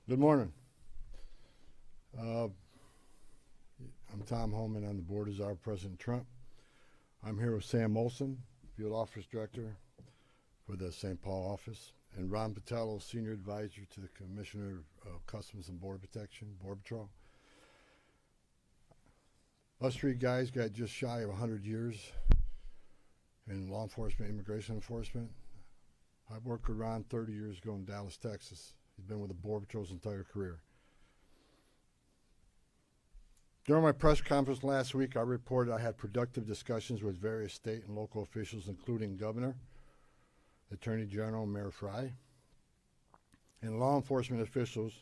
Good morning. I'm Tom Homan on the board as our President Trump. I'm here with Sam Olson, Field Office Director for the St. Paul office, and Ron Patello, Senior Advisor to the Commissioner of Customs and Border Protection, Border Patrol. Us three guys got just shy of 100 years in law enforcement, immigration enforcement. I worked with Ron 30 years ago in Dallas, Texas. He's been with the Border Patrol's entire career. During my press conference last week, I reported I had productive discussions with various state and local officials, including Governor, Attorney General, Mayor Frey, and law enforcement officials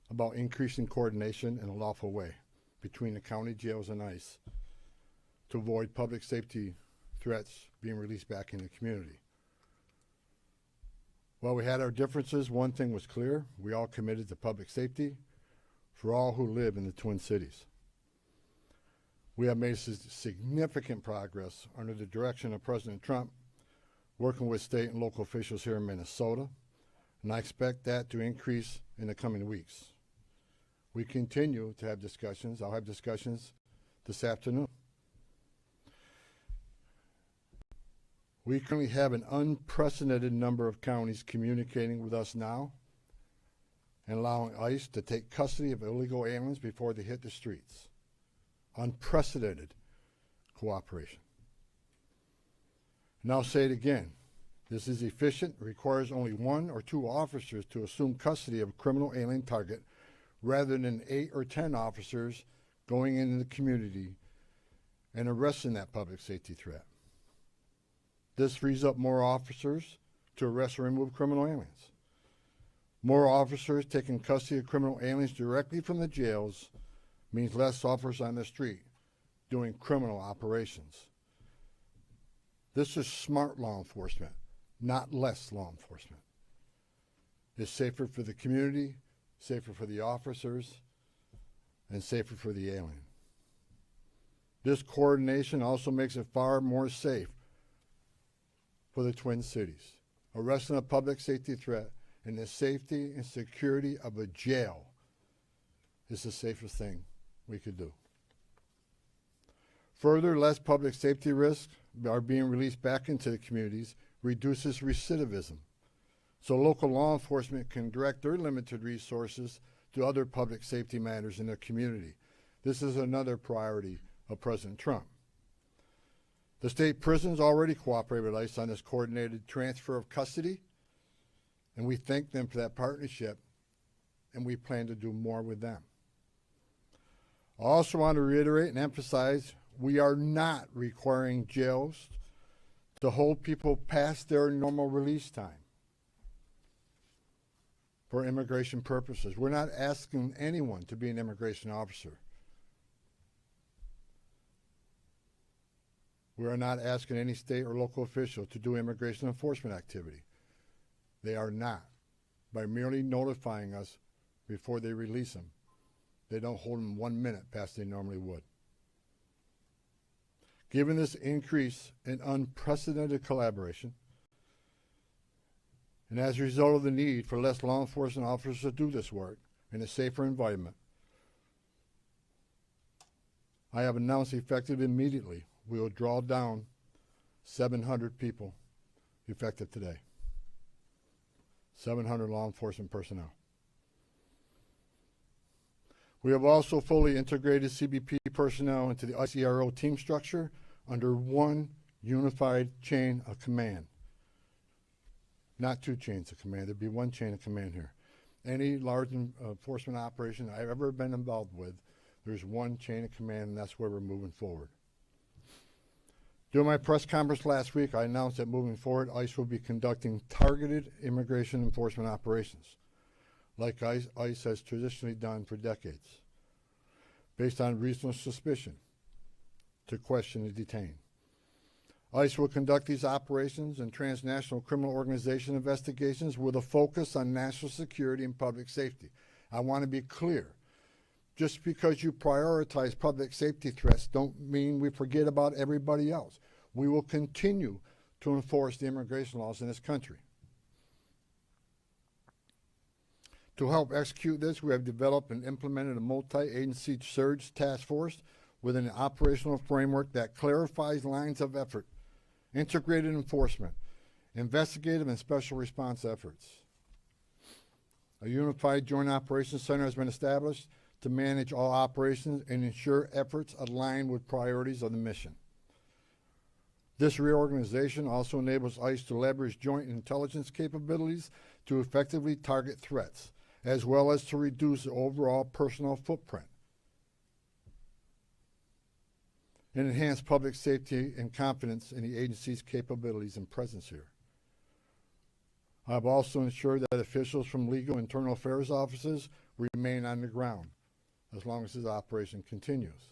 about increasing coordination in a lawful way between the county jails and ICE to avoid public safety threats being released back in the community. While we had our differences, one thing was clear: we all committed to public safety for all who live in the Twin Cities. We have made significant progress under the direction of President Trump, working with state and local officials here in Minnesota, and I expect that to increase in the coming weeks. We continue to have discussions. I'll have discussions this afternoon. We currently have an unprecedented number of counties communicating with us now and allowing ICE to take custody of illegal aliens before they hit the streets. Unprecedented cooperation. And I'll say it again. This is efficient, requires only 1 or 2 officers to assume custody of a criminal alien target rather than 8 or 10 officers going into the community and arresting that public safety threat. This frees up more officers to arrest or remove criminal aliens. More officers taking custody of criminal aliens directly from the jails means less officers on the street doing criminal operations. This is smart law enforcement, not less law enforcement. It's safer for the community, safer for the officers, and safer for the alien. This coordination also makes it far more safe for the Twin Cities. Arresting a public safety threat in the safety and security of a jail is the safest thing we could do. Further, less public safety risks are being released back into the communities, reduces recidivism, so local law enforcement can direct their limited resources to other public safety matters in their community. This is another priority of President Trump. The state prisons already cooperate with ICE on this coordinated transfer of custody, and we thank them for that partnership, and we plan to do more with them. I also want to reiterate and emphasize we are not requiring jails to hold people past their normal release time for immigration purposes. We're not asking anyone to be an immigration officer. We are not asking any state or local official to do immigration enforcement activity. They are not. By merely notifying us before they release them, they don't hold them 1 minute past they normally would. Given this increase in unprecedented collaboration, and as a result of the need for less law enforcement officers to do this work in a safer environment, I have announced effective immediately we will draw down 700 people effective today. 700 law enforcement personnel. We have also fully integrated CBP personnel into the ICRO team structure under one unified chain of command. Not 2 chains of command, there'd be 1 chain of command here. Any large enforcement operation I've ever been involved with, there's 1 chain of command, and that's where we're moving forward. During my press conference last week, I announced that moving forward, ICE will be conducting targeted immigration enforcement operations, like ICE has traditionally done for decades, based on reasonable suspicion to question and detain. ICE will conduct these operations and transnational criminal organization investigations with a focus on national security and public safety. I want to be clear. Just because you prioritize public safety threats don't mean we forget about everybody else. We will continue to enforce the immigration laws in this country. To help execute this, we have developed and implemented a multi-agency surge task force with an operational framework that clarifies lines of effort, integrated enforcement, investigative and special response efforts. A unified joint operations center has been established to manage all operations and ensure efforts align with priorities of the mission. This reorganization also enables ICE to leverage joint intelligence capabilities to effectively target threats, as well as to reduce the overall personnel footprint and enhance public safety and confidence in the agency's capabilities and presence here. I've also ensured that officials from legal internal affairs offices remain on the ground as long as this operation continues.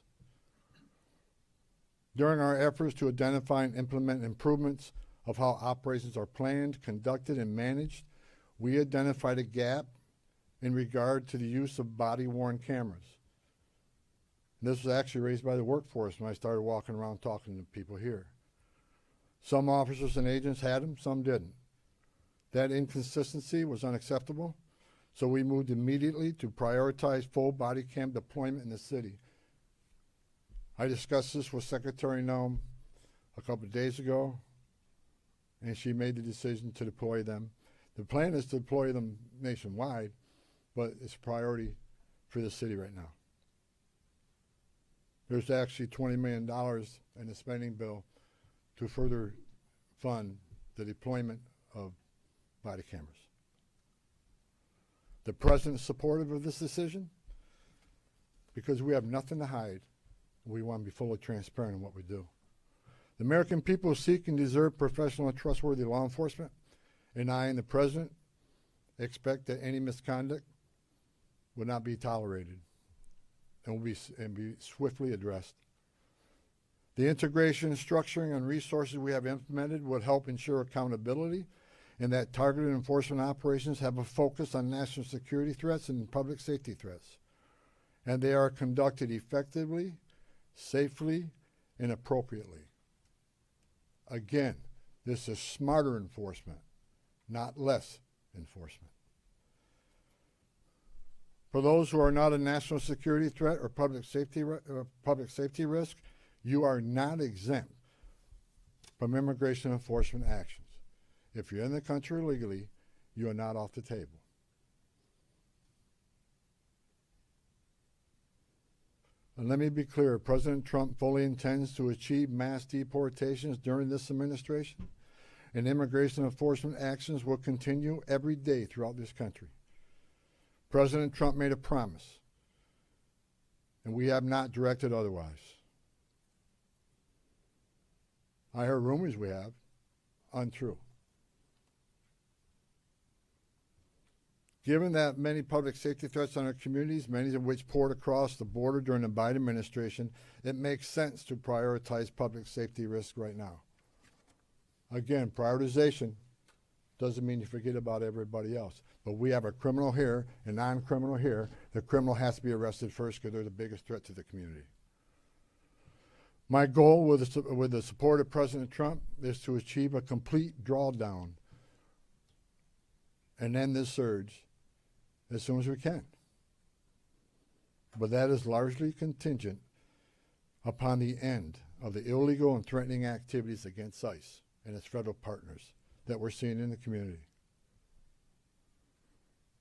During our efforts to identify and implement improvements of how operations are planned, conducted, and managed, we identified a gap in regard to the use of body-worn cameras. This was actually raised by the workforce when I started walking around talking to people here. Some officers and agents had them, some didn't. That inconsistency was unacceptable, so we moved immediately to prioritize full body cam deployment in the city. I discussed this with Secretary Noem a couple of days ago, and she made the decision to deploy them. The plan is to deploy them nationwide, but it's a priority for the city right now. There's actually $20 million in the spending bill to further fund the deployment of body cameras. The President is supportive of this decision because we have nothing to hide. We want to be fully transparent in what we do. The American people seek and deserve professional and trustworthy law enforcement, and I and the President expect that any misconduct will not be tolerated and will be swiftly addressed. The integration, structuring, and resources we have implemented will help ensure accountability and that targeted enforcement operations have a focus on national security threats and public safety threats, and they are conducted effectively, safely, and appropriately. Again, this is smarter enforcement, not less enforcement. For those who are not a national security threat or public safety risk, you are not exempt from immigration enforcement actions. If you're in the country illegally, you are not off the table. And let me be clear, President Trump fully intends to achieve mass deportations during this administration, and immigration enforcement actions will continue every day throughout this country. President Trump made a promise, and we have not directed otherwise. I heard rumors we have, untrue. Given that many public safety threats on our communities, many of which poured across the border during the Biden administration, it makes sense to prioritize public safety risks right now. Again, prioritization doesn't mean you forget about everybody else. But we have a criminal here, a non-criminal here. The criminal has to be arrested first because they're the biggest threat to the community. My goal with the support of President Trump is to achieve a complete drawdown and end this surge as soon as we can. But that is largely contingent upon the end of the illegal and threatening activities against ICE and its federal partners that we're seeing in the community.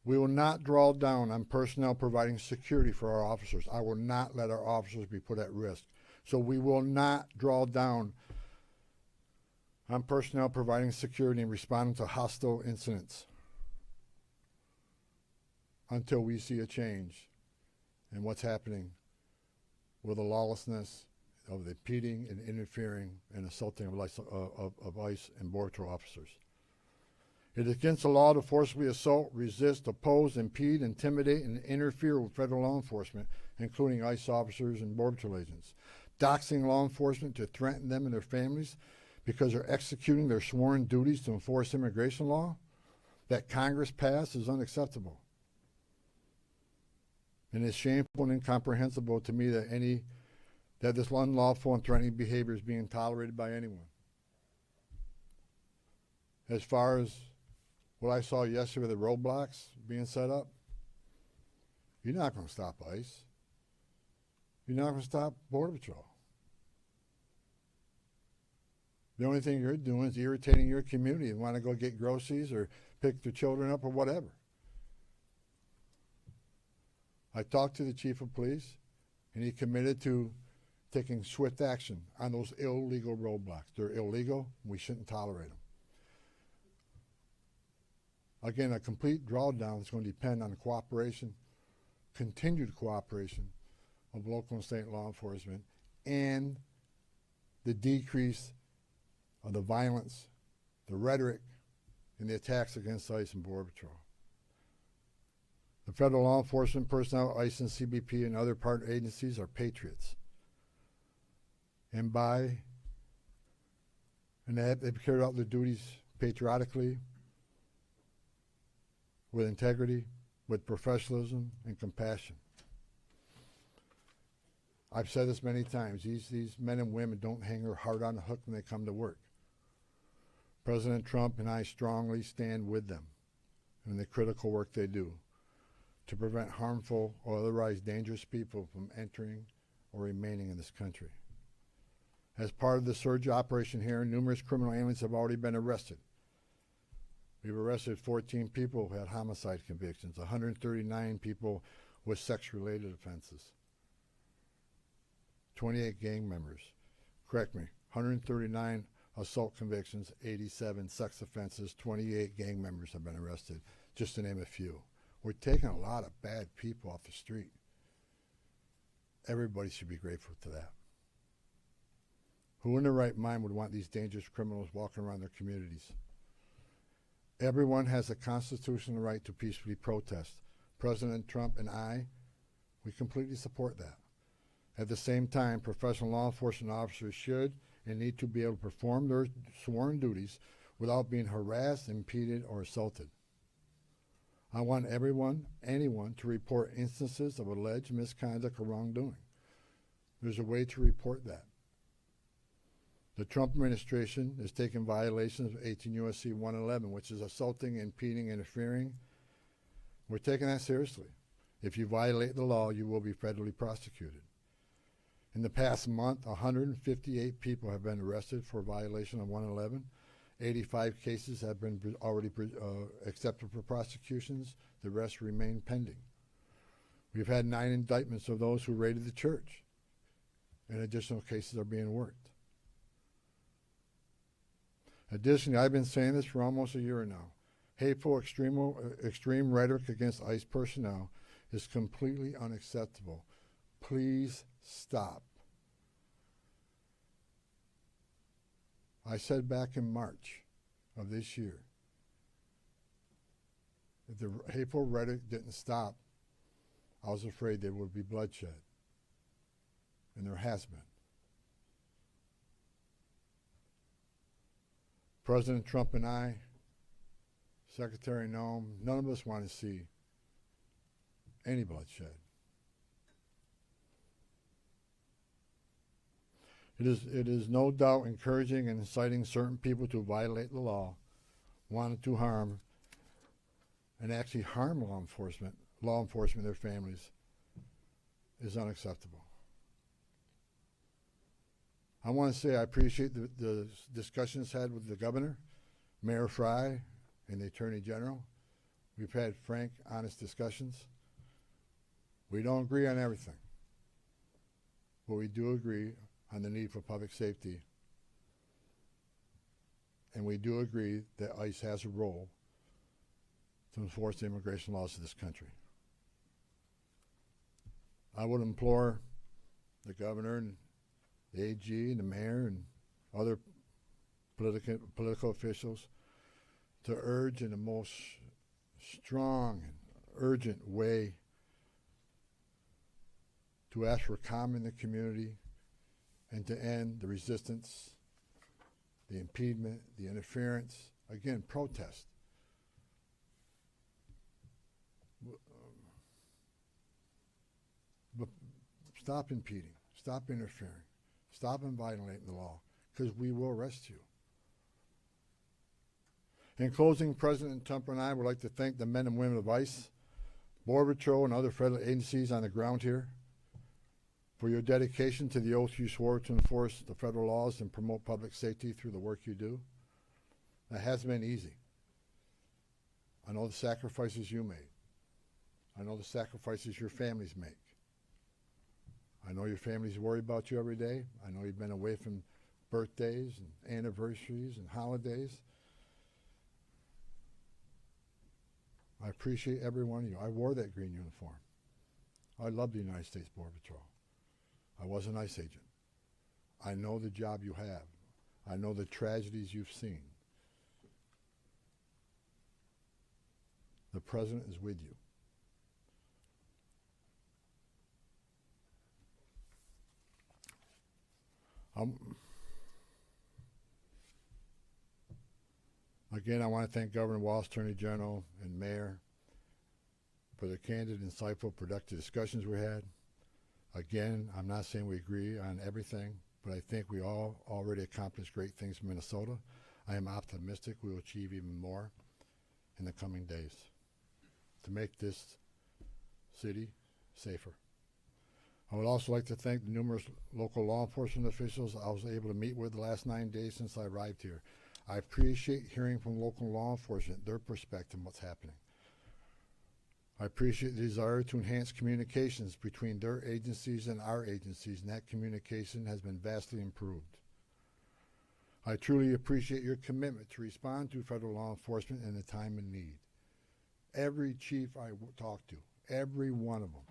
We will not draw down on personnel providing security for our officers. I will not let our officers be put at risk. So we will not draw down on personnel providing security and responding to hostile incidents until we see a change in what's happening with the lawlessness of the impeding and interfering and assaulting of ICE and Border Patrol officers. It is against the law to forcibly assault, resist, oppose, impede, intimidate, and interfere with federal law enforcement, including ICE officers and Border Patrol agents. Doxing law enforcement to threaten them and their families because they're executing their sworn duties to enforce immigration law that Congress passed is unacceptable. And it's shameful and incomprehensible to me that this unlawful and threatening behavior is being tolerated by anyone. As far as what I saw yesterday with the roadblocks being set up, You're not going to stop ICE. You're not going to stop Border Patrol. The only thing you're doing is irritating your community and want to go get groceries or pick their children up or whatever. I talked to the chief of police, and he committed to taking swift action on those illegal roadblocks. They're illegal. We shouldn't tolerate them. Again, a complete drawdown is going to depend on the cooperation, continued cooperation of local and state law enforcement, and the decrease of the violence, the rhetoric, and the attacks against ICE and Border Patrol. The federal law enforcement personnel, ICE and CBP, and other partner agencies are patriots. And they've carried out their duties patriotically, with integrity, with professionalism, and compassion. I've said this many times, these men and women don't hang their heart on the hook when they come to work. President Trump and I strongly stand with them in the critical work they do to prevent harmful or otherwise dangerous people from entering or remaining in this country. As part of the surge operation here, numerous criminal aliens have already been arrested. We've arrested 14 people who had homicide convictions, 139 people with sex-related offenses, 28 gang members. Correct me, 139 assault convictions, 87 sex offenses, 28 gang members have been arrested, just to name a few. We're taking a lot of bad people off the street. Everybody should be grateful to that. Who in their right mind would want these dangerous criminals walking around their communities? Everyone has a constitutional right to peacefully protest. President Trump and I, we completely support that. At the same time, professional law enforcement officers should and need to be able to perform their sworn duties without being harassed, impeded, or assaulted. I want anyone to report instances of alleged misconduct or wrongdoing. There's a way to report that. The Trump administration is taking violations of 18 U.S.C. 111, which is assaulting, impeding, interfering. We're taking that seriously. If you violate the law, you will be federally prosecuted. In the past month, 158 people have been arrested for violation of 111. 85 cases have been already accepted for prosecutions. The rest remain pending. We've had 9 indictments of those who raided the church, and additional cases are being worked. Additionally, I've been saying this for almost a year now. Hateful, extreme rhetoric against ICE personnel is completely unacceptable. Please stop. I said back in March of this year, if the hateful rhetoric didn't stop, I was afraid there would be bloodshed. And there has been. President Trump and I, Secretary Noem, none of us want to see any bloodshed. It is no doubt encouraging and inciting certain people to violate the law, wanting to harm, and actually harm law enforcement, and their families, is unacceptable. I want to say I appreciate the discussions had with the governor, Mayor Fry, and the Attorney General. We've had frank, honest discussions. We don't agree on everything, but we do agree on the need for public safety, and we do agree that ICE has a role to enforce the immigration laws of this country. I would implore the governor and the AG and the mayor and other political officials to urge in the most strong and urgent way to ask for calm in the community and to end the resistance, the impediment, the interference, again, protest. But stop impeding, stop interfering, stop violating the law, because we will arrest you. In closing, President Trump and I would like to thank the men and women of ICE, Border Patrol and other federal agencies on the ground here, for your dedication to the oath you swore to enforce the federal laws and promote public safety through the work you do. That hasn't been easy. I know the sacrifices you made. I know the sacrifices your families make. I know your families worry about you every day. I know you've been away from birthdays and anniversaries and holidays. I appreciate every one of you. I wore that green uniform. I love the United States Border Patrol. I was an ICE agent. I know the job you have. I know the tragedies you've seen. The President is with you. Again, I want to thank Governor Walz, Attorney General, and Mayor for the candid, insightful, productive discussions we had. Again, I'm not saying we agree on everything, but I think we all already accomplished great things in Minnesota. I am optimistic we will achieve even more in the coming days to make this city safer. I would also like to thank the numerous local law enforcement officials I was able to meet with the last 9 days since I arrived here. I appreciate hearing from local law enforcement, their perspective on what's happening. I appreciate the desire to enhance communications between their agencies and our agencies, and that communication has been vastly improved. I truly appreciate your commitment to respond to federal law enforcement in a time of need. Every chief I talked to, every one of them,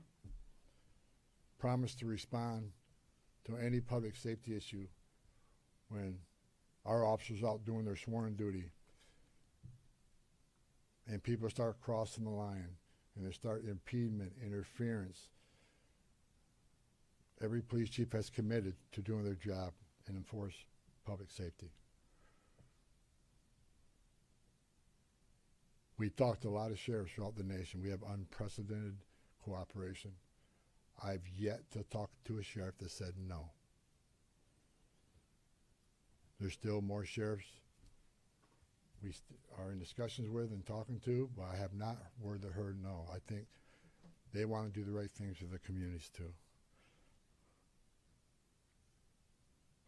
promised to respond to any public safety issue when our officers out doing their sworn duty and people start crossing the line and they start impediment, interference. Every police chief has committed to doing their job and enforce public safety. We talked to a lot of sheriffs throughout the nation. We have unprecedented cooperation. I've yet to talk to a sheriff that said no. There's still more sheriffs we are in discussions with and talking to, but I have not heard no. I think they want to do the right things for the communities too.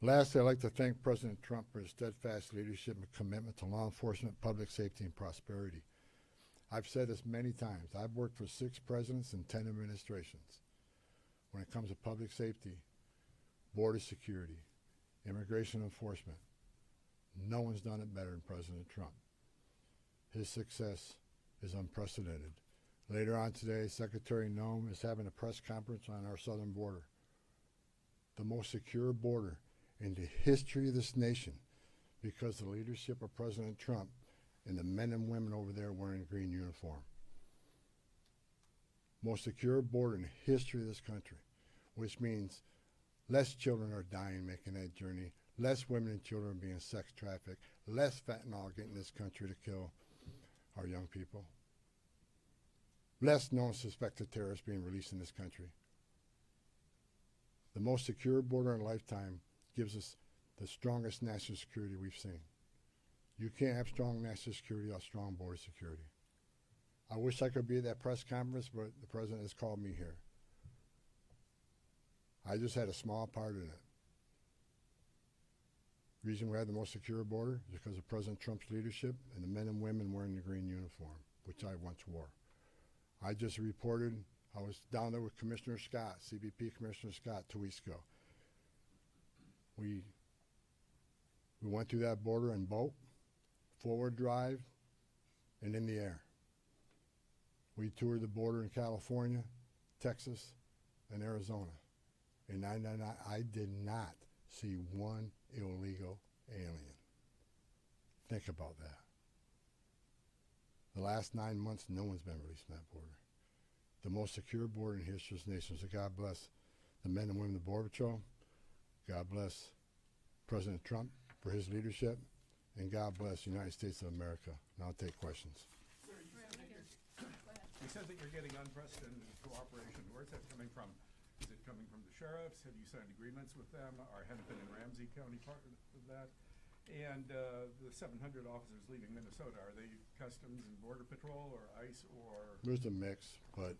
Lastly, I'd like to thank President Trump for his steadfast leadership and commitment to law enforcement, public safety, and prosperity. I've said this many times. I've worked for 6 presidents and 10 administrations. When it comes to public safety, border security, immigration enforcement, no one's done it better than President Trump. His success is unprecedented. Later on today, Secretary Noem is having a press conference on our southern border, the most secure border in the history of this nation, because of the leadership of President Trump and the men and women over there wearing a green uniform. Most secure border in the history of this country, which means less children are dying making that journey, less women and children are being sex trafficked, less fentanyl getting this country to kill our young people, less known suspected terrorists being released in this country. The most secure border in a lifetime gives us the strongest national security we've seen. You can't have strong national security without strong border security. I wish I could be at that press conference, but the president has called me here. I just had a small part in it. The reason we have the most secure border is because of President Trump's leadership and the men and women wearing the green uniform, which I once wore. I just reported, I was down there with Commissioner Scott, CBP Commissioner Scott, 2 weeks ago. We went through that border in boat, forward drive, and in the air. We toured the border in California, Texas, and Arizona. And I did not see one illegal alien. Think about that. The last 9 months, no one's been released from that border. The most secure border in history of this nation. So God bless the men and women of the Border Patrol. God bless President Trump for his leadership. And God bless the United States of America. And I'll take questions. Sir, you said that you're getting unprecedented cooperation. Where's that coming from? Is it coming from the sheriffs? Have you signed agreements with them? Or have it been in Ramsey County part of that? And the 700 officers leaving Minnesota, are they Customs and Border Patrol or ICE or? There's a mix, but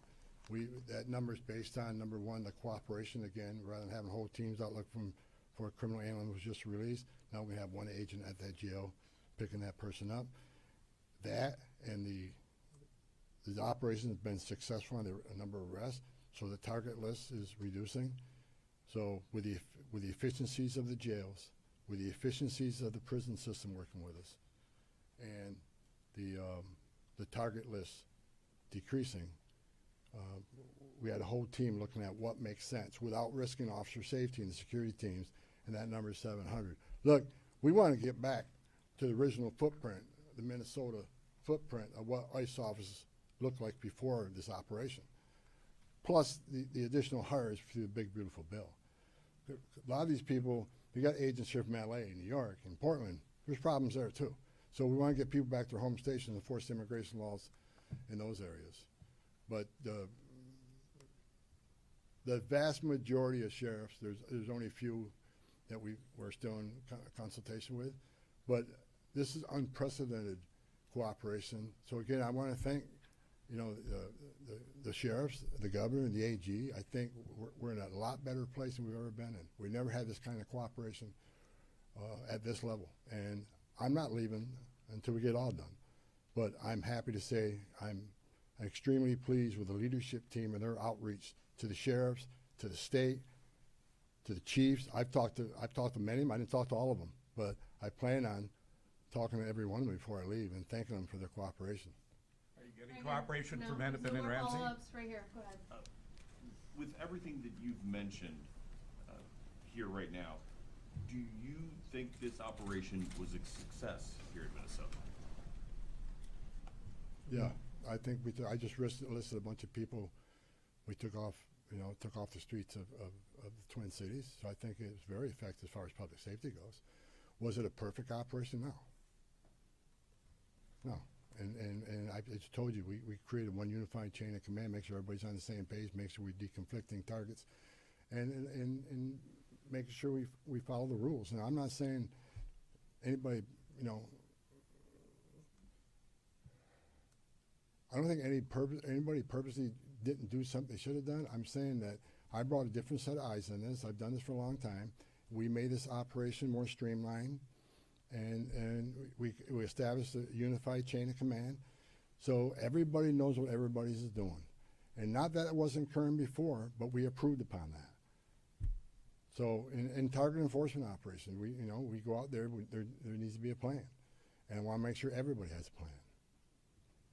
that number is based on, number one, the cooperation again, rather than having whole teams out looking for a criminal alien who was just released. Now we have one agent at that jail picking that person up. That and the operation has been successful on a number of arrests, so the target list is reducing. So with the efficiencies of the jails, with the efficiencies of the prison system working with us, and the target list decreasing, we had a whole team looking at what makes sense without risking officer safety and the security teams, and that number is 700. Look, we want to get back to the original footprint, the Minnesota footprint of what ICE officers looked like before this operation, plus the additional hires through the big, beautiful bill. A lot of these people, you got agents here from LA, New York, and Portland. There's problems there too. So we want to get people back to their home stations and enforce immigration laws in those areas. But the vast majority of sheriffs, there's only a few that we're still in consultation with, but this is unprecedented cooperation. So again, I want to thank, you know, the sheriffs, the governor, and the AG. I think we're in a lot better place than we've ever been in. We never had this kind of cooperation at this level, and I'm not leaving until we get all done. But I'm happy to say I'm extremely pleased with the leadership team and their outreach to the sheriffs, to the state, to the chiefs. I've talked to many of them. I didn't talk to all of them, but I plan on talking to every one of them before I leave and thanking them for their cooperation. Are you getting cooperation from Hennepin and Ramsey? Follow-ups right here. Go ahead. With everything that you've mentioned here right now, do you think this operation was a success here in Minnesota? Yeah, I think I just listed a bunch of people we took off the streets of the Twin Cities. So I think it was very effective as far as public safety goes. Was it a perfect operation? No. No. And I just told you, we created one unified chain of command, make sure everybody's on the same page, make sure we're deconflicting targets, and making sure we follow the rules. And I'm not saying anybody, you know, I don't think anybody purposely didn't do something they should have done. I'm saying that I brought a different set of eyes on this. I've done this for a long time. We made this operation more streamlined, and we established a unified chain of command, so everybody knows what everybody's is doing. And not that it wasn't occurring before, but we approved upon that. So in target enforcement operations, we go out there. There needs to be a plan, and I want to make sure everybody has a plan.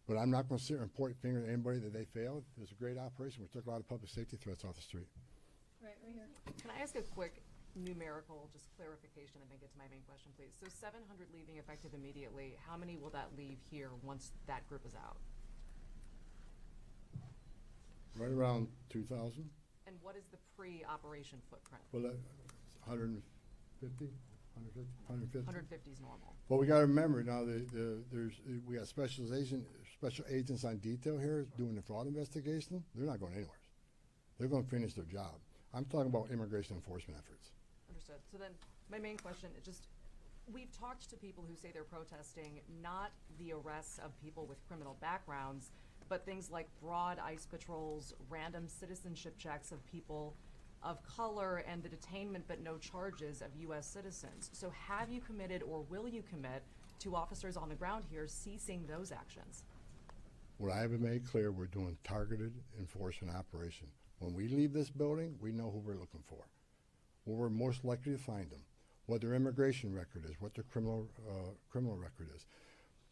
But I'm not going to sit here and point a finger at anybody that they failed. It was a great operation. We took a lot of public safety threats off the street. Right here. Can I ask a quick numerical, just clarification, and then get to my main question, please? So 700 leaving effective immediately. How many will that leave here once that group is out? Right around 2,000. And what is the pre-operation footprint? Well, 150. 150. 150 is normal. Well, we got to remember now. We got special agents on detail here doing the fraud investigation. They're not going anywhere. They're going to finish their job. I'm talking about immigration enforcement efforts. Understood. So then, my main question is just, we've talked to people who say they're protesting not the arrests of people with criminal backgrounds, but things like broad ICE patrols, random citizenship checks of people of color, and the detainment but no charges of U.S. citizens. So have you committed or will you commit to officers on the ground here ceasing those actions? What I have made clear, we're doing targeted enforcement operation. When we leave this building, we know who we're looking for, where we're most likely to find them, what their immigration record is, what their criminal record is.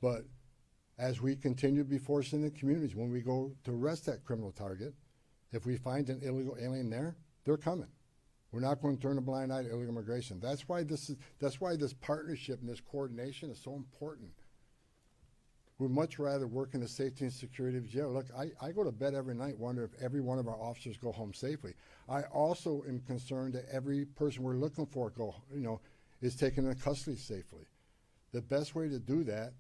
But as we continue to be forced in the communities, when we go to arrest that criminal target, if we find an illegal alien there, they're coming. We're not going to turn a blind eye to illegal immigration. That's why this partnership and this coordination is so important. We'd much rather work in the safety and security of jail. Look, I go to bed every night wondering if every one of our officers go home safely. I also am concerned that every person we're looking for is taken into custody safely. The best way to do that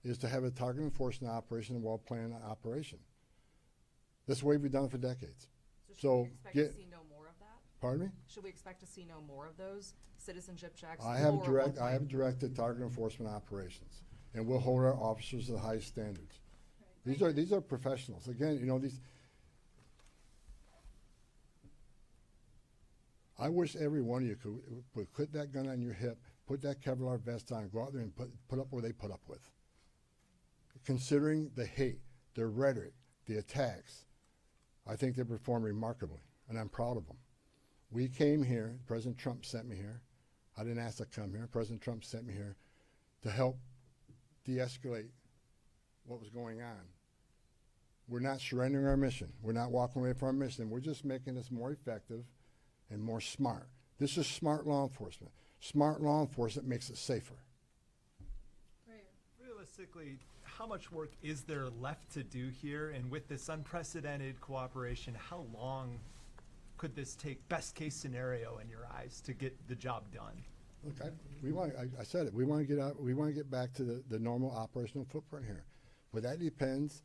is to have a target enforcement operation and well-planned operation. That's the way we've done it for decades. So should we expect to see no more of that? Pardon me? Should we expect to see no more of those citizenship checks. I have or directed target enforcement operations, and we'll hold our officers to the highest standards. These are professionals. Again, you know, I wish every one of you would put that gun on your hip, put that Kevlar vest on, and go out there and put up what they put up with. Considering the hate, the rhetoric, the attacks, I think they performed remarkably, and I'm proud of them. We came here, President Trump sent me here. I didn't ask to come here. President Trump sent me here to help de-escalate what was going on. We're not surrendering our mission. We're not walking away from our mission. We're just making this more effective and more smart. This is smart law enforcement. Smart law enforcement makes it safer. Realistically, how much work is there left to do here? And with this unprecedented cooperation, how long could this take, best case scenario in your eyes, to get the job done? Look, I said it. We want to get out. We want to get back to the normal operational footprint here, but that depends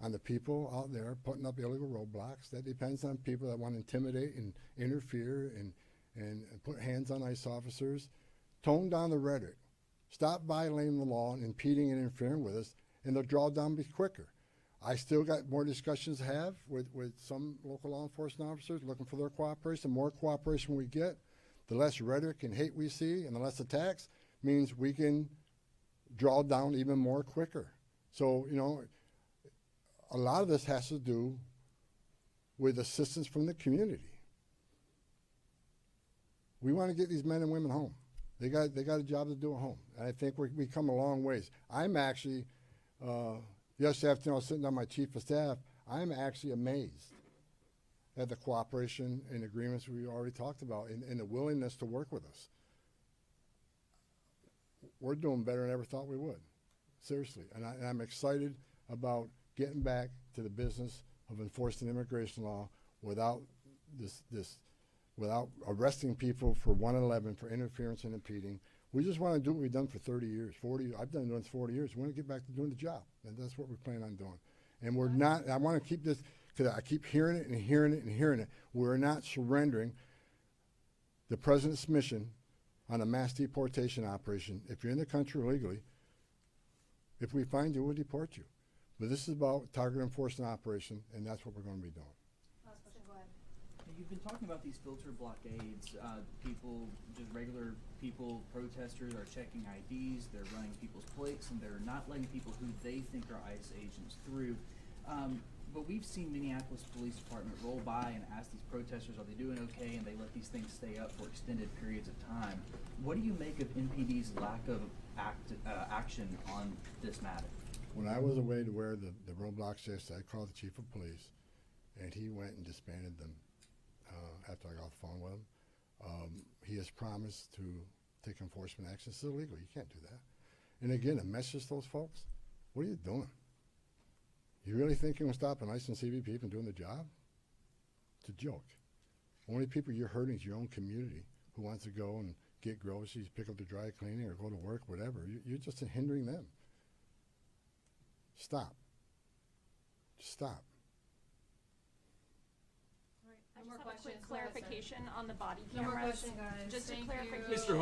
on the people out there putting up illegal roadblocks. That depends on people that want to intimidate and interfere and put hands on ICE officers. Tone down the rhetoric. Stop violating the law and impeding and interfering with us, and they'll draw down be quicker. I still got more discussions to have with some local law enforcement officers looking for their cooperation. The more cooperation we get, the less rhetoric and hate we see, and the less attacks means we can draw down even more quicker. So, you know, a lot of this has to do with assistance from the community. We want to get these men and women home. They got a job to do at home, and I think we come a long ways. I'm actually, yesterday afternoon I was sitting on my chief of staff, I'm actually amazed at the cooperation and agreements we already talked about and the willingness to work with us. We're doing better than I ever thought we would, seriously. And I'm excited about getting back to the business of enforcing immigration law without without arresting people for 111 for interference and impeding. We just want to do what we've done for 30 years, 40. I've done doing this 40 years. We want to get back to doing the job, and that's what we plan on doing. And we're not. I want to keep this because I keep hearing it and hearing it and hearing it. We're not surrendering the president's mission on a mass deportation operation. If you're in the country illegally, if we find you, we'll deport you. But this is about target enforcement operation, and that's what we're going to be doing. Last question, go ahead. You've been talking about these filter blockades. People, just regular people, protesters are checking IDs, they're running people's plates, and they're not letting people who they think are ICE agents through. But we've seen Minneapolis Police Department roll by and ask these protesters, are they doing okay, and they let these things stay up for extended periods of time. What do you make of MPD's lack of action on this matter? When I was away to wear the roadblocks yesterday, I called the chief of police, and he went and disbanded them after I got off the phone with him. He has promised to take enforcement action. It's illegal. You can't do that. And again, a message to those folks, what are you doing? You really think you're going to stop an ICE and CBP from doing the job? It's a joke. Only people you're hurting is your own community who wants to go and get groceries, pick up the dry cleaning, or go to work, whatever. You're just hindering them. Stop. Just stop. All right, I no more just have a questions. quick Go ahead, sir. clarification on the body No more cameras. questions, guys. Just a Thank you. clarification. Mr.